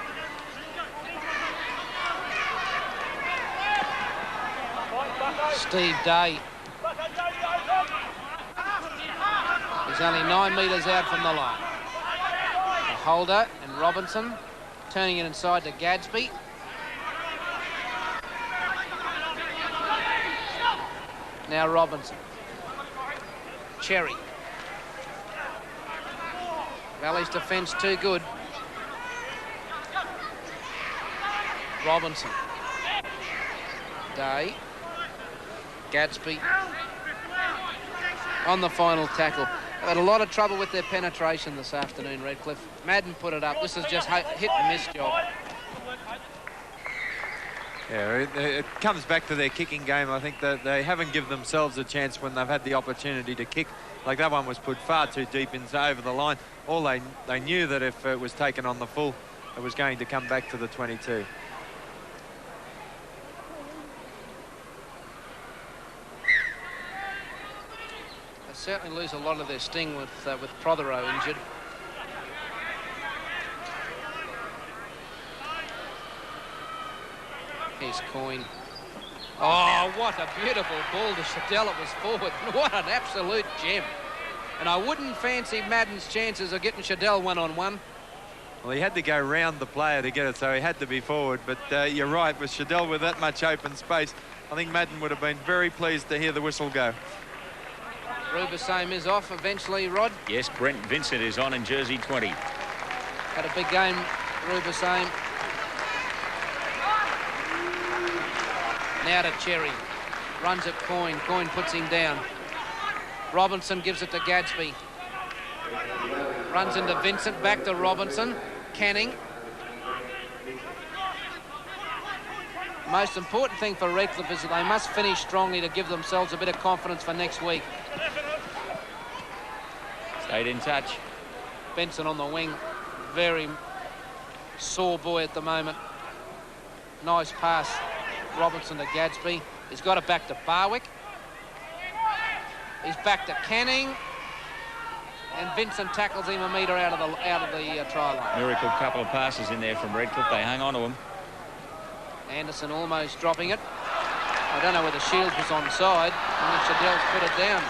Steve Day. He's only 9 metres out from the line. A Holder and Robinson turning it inside to Gadsby. Now Robinson. Cherry. Valley's defence too good. Robinson. Day. Gadsby. On the final tackle. They've had a lot of trouble with their penetration this afternoon, Redcliffe. Madden put it up. This is just hit and miss job. Yeah, it comes back to their kicking game. I think that they haven't given themselves a chance when they've had the opportunity to kick. Like that one was put far too deep over the line. All they knew that if it was taken on the full, it was going to come back to the 22. They certainly lose a lot of their sting with Prothero injured. Here's Coyne. Oh, what a beautiful ball to Shadell. It was forward. What an absolute gem. And I wouldn't fancy Madden's chances of getting Shadell one-on-one. Well, he had to go round the player to get it, so he had to be forward. But you're right, with Shadell with that much open space, I think Madden would have been very pleased to hear the whistle go. Rubisame is off eventually, Rod. Yes, Brent Vincent is on in jersey 20. Had a big game, Rubisame. Now to Cherry. Runs at Coyne. Coyne puts him down. Robinson gives it to Gadsby. Runs into Vincent. Back to Robinson. Canning. Most important thing for Redcliffe is that they must finish strongly to give themselves a bit of confidence for next week. Stayed in touch. Benson on the wing. Very sore boy at the moment. Nice pass. Robinson to Gadsby. He's got it back to Barwick. He's back to Canning. And Vincent tackles him a metre out of the try line. Miracle couple of passes in there from Redcliffe. They hung on to him. Anderson almost dropping it. I don't know whether Shields was onside, and then Shadell's put it down.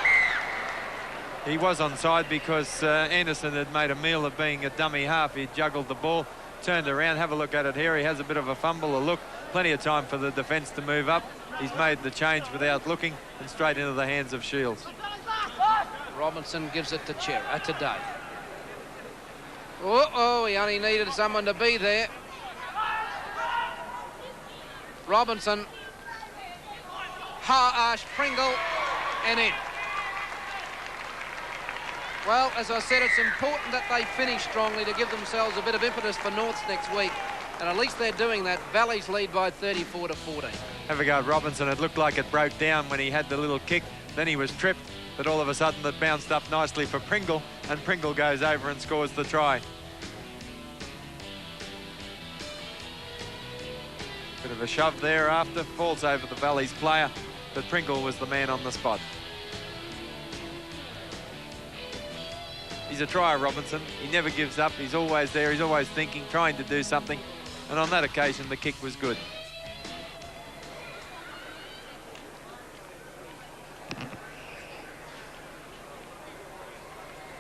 He was onside because Anderson had made a meal of being a dummy half. He juggled the ball, turned around. Have a look at it here. He has a bit of a fumble, a look. Plenty of time for the defence to move up. He's made the change without looking and straight into the hands of Shields. Robinson gives it to Day. Uh-oh, he only needed someone to be there. Robinson, Pringle, and in. Well, as I said, it's important that they finish strongly to give themselves a bit of impetus for Norths next week. And at least they're doing that. Valleys lead by 34-14. Have a go at Robinson. It looked like it broke down when he had the little kick. Then he was tripped, but all of a sudden it bounced up nicely for Pringle, and Pringle goes over and scores the try. Bit of a shove there after, falls over the Valleys player, but Pringle was the man on the spot. He's a tryer, Robinson. He never gives up. He's always there. He's always thinking, trying to do something. And on that occasion, the kick was good.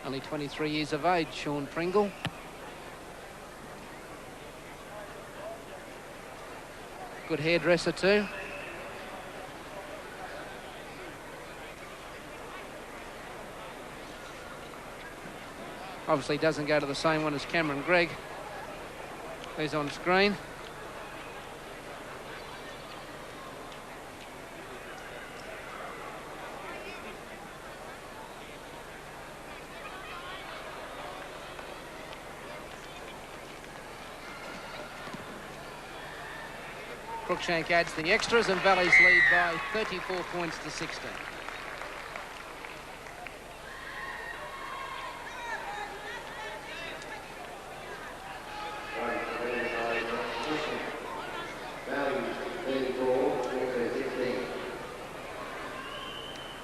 Only 23 years of age, Sean Pringle. good hairdresser too. Obviously doesn't go to the same one as Cameron Gregg. He's on screen. Cruikshank adds the extras and Valley's lead by 34 points to 16.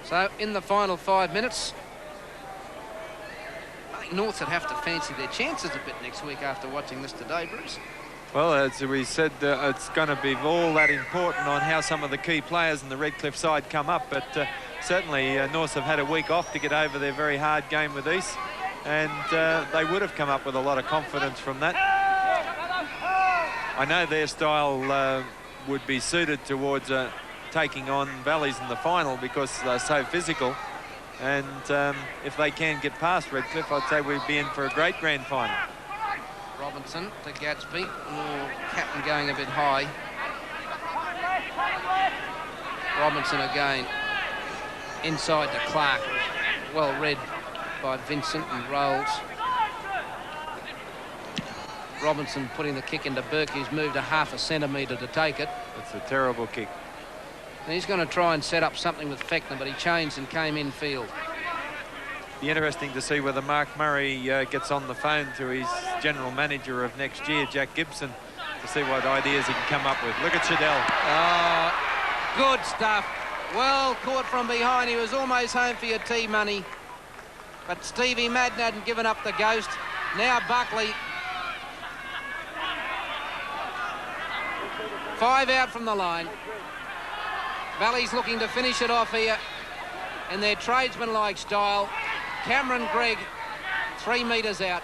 So in the final 5 minutes, I think Norths would have to fancy their chances a bit next week after watching this today, Bruce. Well, as we said, it's going to be all that important on how some of the key players in the Redcliffe side come up. But certainly, Norths have had a week off to get over their very hard game with East. And they would have come up with a lot of confidence from that. I know their style would be suited towards taking on Valleys in the final because they're so physical. And if they can get past Redcliffe, I'd say we'd be in for a great grand final. Robinson to Gadsby. Oh, captain going a bit high. Robinson again inside to Clark. Well read by Vincent and Rolls. Robinson putting the kick into Burke, who's moved a half a centimetre to take it. It's a terrible kick. And he's going to try and set up something with Fechner, but he changed and came in field. Be interesting to see whether Mark Murray gets on the phone to his general manager of next year, Jack Gibson, to see what ideas he can come up with. Look at Shadell. Oh, good stuff. Well caught from behind. He was almost home for your tea money. But Stevie Madden hadn't given up the ghost. Now Buckley. 5 out from the line. Valley's looking to finish it off here in their tradesman-like style. Cameron Gregg, 3 metres out.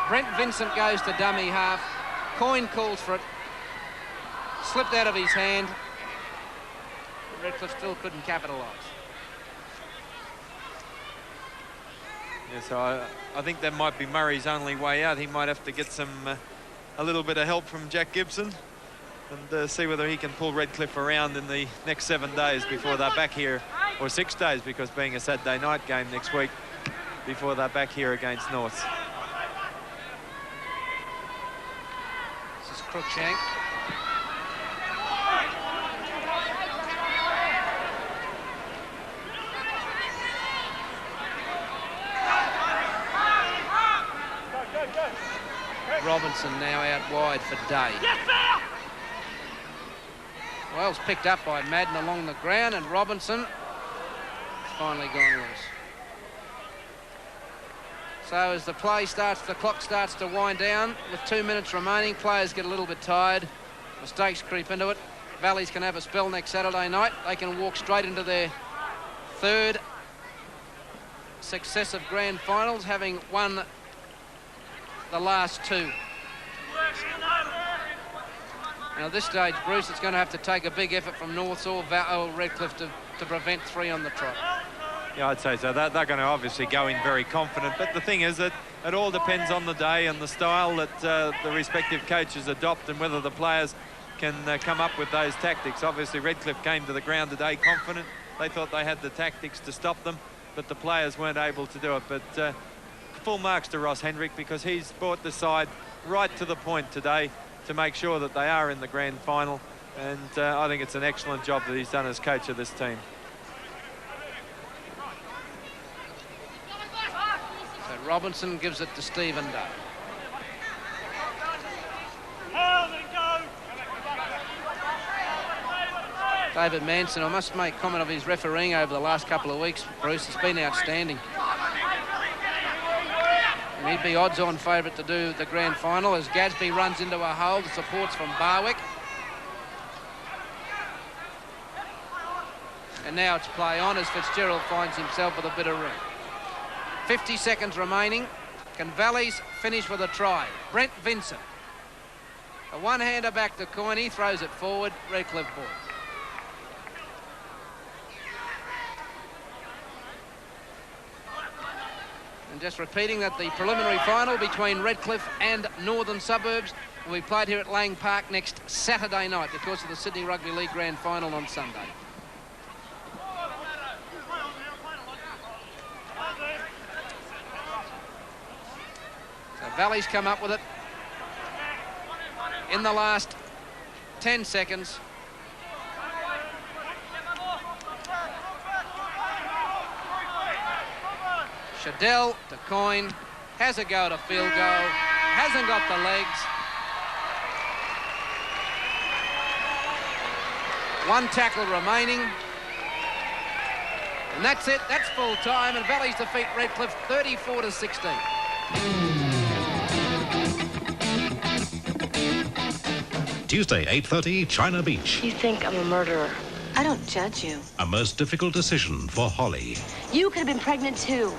Brent Vincent goes to dummy half. Coyne calls for it. Slipped out of his hand. Redcliffe still couldn't capitalise. Yeah, so I think that might be Murray's only way out. He might have to get a little bit of help from Jack Gibson and see whether he can pull Redcliffe around in the next 7 days before they're back here, or 6 days, because being a Saturday night game next week, before they're back here against Norths. This is Cruikshank. Robinson now out wide for Day. Well's picked up by Madden along the ground, and Robinson has finally gone loose. So as the play starts, the clock starts to wind down with 2 minutes remaining. Players get a little bit tired. Mistakes creep into it. Valleys can have a spell next Saturday night. They can walk straight into their 3rd successive grand finals, having won the last 2. Now at this stage, Bruce, it's going to have to take a big effort from Norths or Redcliffe to prevent 3 on the trot. Yeah, I'd say so. They're going to obviously go in very confident, but the thing is that it all depends on the day and the style that the respective coaches adopt and whether the players can come up with those tactics. Obviously, Redcliffe came to the ground today confident. They thought they had the tactics to stop them, but the players weren't able to do it. But full marks to Ross Hendrick, because he's brought the side right to the point today to make sure that they are in the grand final, and I think it's an excellent job that he's done as coach of this team. So Robinson gives it to Stephen Day. David Manson, I must make comment of his refereeing over the last couple of weeks, Bruce. It's been outstanding. And he'd be odds-on favourite to do the grand final as Gadsby runs into a hole. The support's from Barwick. And now it's play on as Fitzgerald finds himself with a bit of room. 50 seconds remaining. Can Valleys finish with a try? Brent Vincent. A one-hander back to Coyne. He throws it forward. Redcliffe ball. And just repeating that the preliminary final between Redcliffe and Northern Suburbs will be played here at Lang Park next Saturday night because of the Sydney Rugby League Grand Final on Sunday. So Valley's come up with it in the last 10 seconds. Shadell to Coyne, has a go to field goal, hasn't got the legs. One tackle remaining. And that's it, that's full time, and Valley's defeat Redcliffe 34-16. Tuesday, 8:30, China Beach. You think I'm a murderer. I don't judge you. A most difficult decision for Holly. You could have been pregnant too.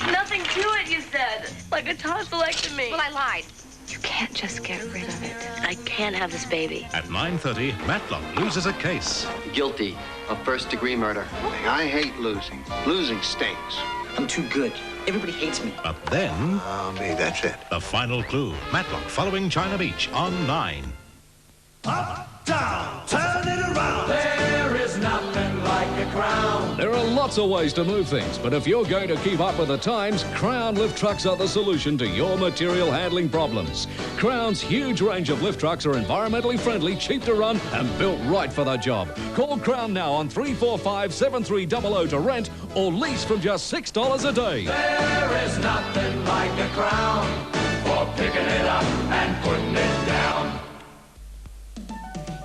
Nothing to it, you said. Like a tonsillectomy. Well, I lied. You can't just get rid of it. I can't have this baby. At 9:30, Matlock loses a case. Guilty of first-degree murder. I hate losing. Losing stinks. I'm too good. Everybody hates me. But then... me, that's it. The final clue. Matlock following China Beach on 9. Up, down, turn it around. There is nothing like a Crown. There are lots of ways to move things, but if you're going to keep up with the times, Crown lift trucks are the solution to your material handling problems. Crown's huge range of lift trucks are environmentally friendly, cheap to run, and built right for the job. Call Crown now on 345-7300 to rent or lease from just $6 a day. There is nothing like a Crown for picking it up and putting it down.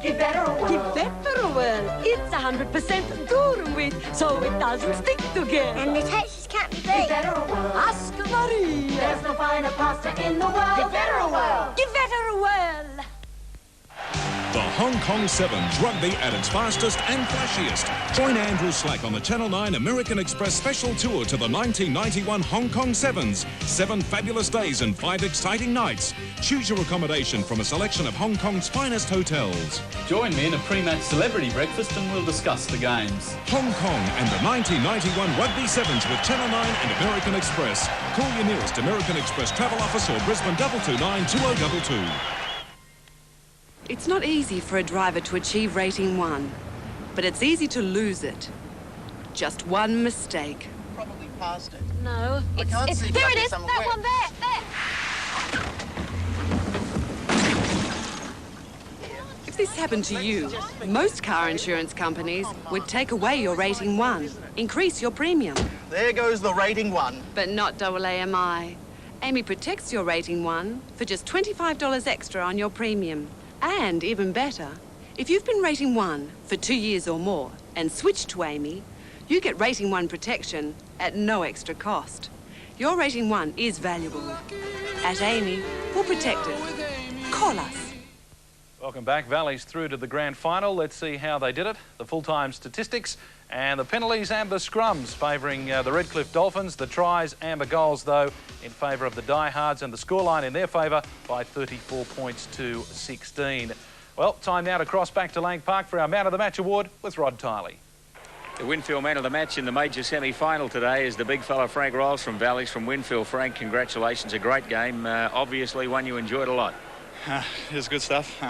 Give better a whirl. Give better a whirl. It's 100% Durham, so it doesn't stick together. And the textures can't be beat. Give better a whirl. Ask Maria. There's no finer pasta in the world. Give better a whirl. Give better a whirl. The Hong Kong Sevens, rugby at its fastest and flashiest. Join Andrew Slack on the Channel 9 American Express special tour to the 1991 Hong Kong Sevens. 7 fabulous days and 5 exciting nights. Choose your accommodation from a selection of Hong Kong's finest hotels. Join me in a pre-match celebrity breakfast and we'll discuss the games. Hong Kong and the 1991 Rugby Sevens with Channel 9 and American Express. Call your nearest American Express travel office or Brisbane 229 2022. It's not easy for a driver to achieve rating 1, but it's easy to lose it. Just one mistake. Probably past it. No, I can't see there it is. somewhere. That one there. If this happened to you, most car insurance companies would take away your rating 1, increase your premium. There goes the rating 1. But not AAMI. AMI protects your rating 1 for just $25 extra on your premium. And even better, if you've been rating 1 for 2 years or more and switched to AMI, you get rating 1 protection at no extra cost. Your rating 1 is valuable. At AMI, we'll protect it. Call us. Welcome back. Valley's through to the grand final. Let's see how they did it. The full-time statistics and the penalties, amber scrums favouring the Redcliffe Dolphins. The tries, amber goals, though, in favour of the Diehards, and the scoreline in their favour by 34 points to 16. Well, time now to cross back to Lang Park for our Man of the Match award with Rod Tiley. The Winfield Man of the Match in the major semi-final today is the big fella Frank Riles from Valleys from Winfield. Frank, congratulations. A great game. Obviously one you enjoyed a lot. It was good stuff.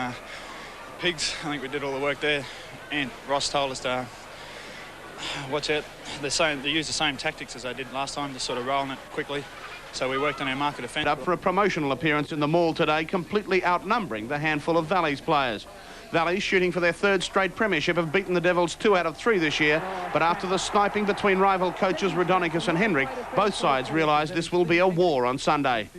Pigs, I think we did all the work there. And Ross told us to watch out. They use the same tactics as they did last time, just sort of rolling it quickly. So we worked on our market defence. Up for a promotional appearance in the mall today, completely outnumbering the handful of Valleys players. Valleys, shooting for their 3rd straight premiership, have beaten the Devils 2 out of 3 this year. But after the sniping between rival coaches Rodonicus and Henrik, both sides realise this will be a war on Sunday.